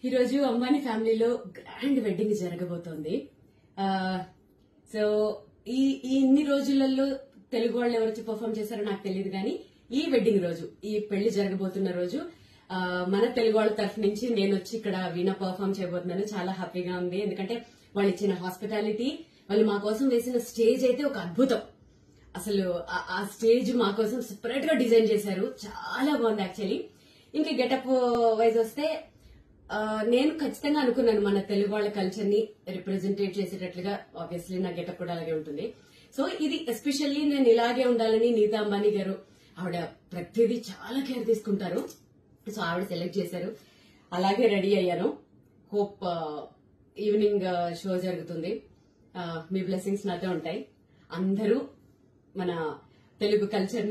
ఈ రోజు అంబానీ ఫ్యామిలీలో గ్రాండ్ వెడ్డింగ్ జరగబోతోంది. సో ఈ ఇన్ని రోజులలో తెలుగు వాళ్ళు ఎవరైతే పర్ఫామ్ చేశారో నాకు తెలియదు కానీ ఈ వెడ్డింగ్ రోజు, ఈ పెళ్లి జరగబోతున్న రోజు మన తెలుగు వాళ్ళ తరఫు నుంచి నేను వచ్చి ఇక్కడ వీణా పర్ఫామ్ చేయబోతున్నాను. చాలా హ్యాపీగా ఉంది. ఎందుకంటే వాళ్ళు ఇచ్చిన హాస్పిటాలిటీ, వాళ్ళు మా కోసం వేసిన స్టేజ్ అయితే ఒక అద్భుతం. అసలు ఆ స్టేజ్ మా కోసం సెపరేట్ గా డిజైన్ చేశారు. చాలా బాగుంది యాక్చువల్లీ. ఇంకా గెటప్ వైజ్ వస్తే నేను ఖచ్చితంగా అనుకున్నాను మన తెలుగు వాళ్ళ కల్చర్ ని రిప్రజెంటేట్ చేసేటట్లుగా. ఆబ్వియస్లీ నా గెటప్ కూడా అలాగే ఉంటుంది. సో ఇది ఎస్పెషల్లీ నేను ఇలాగే ఉండాలని నీతా అంబానీ గారు, ఆవిడ ప్రతిదీ చాలా కేర్ తీసుకుంటారు. సో ఆవిడ సెలెక్ట్ చేశారు. అలాగే రెడీ అయ్యాను. హోప్ ఈవినింగ్ షో జరుగుతుంది. మీ బ్లెస్సింగ్స్ నాతో ఉంటాయి. అందరూ మన తెలుగు కల్చర్ ని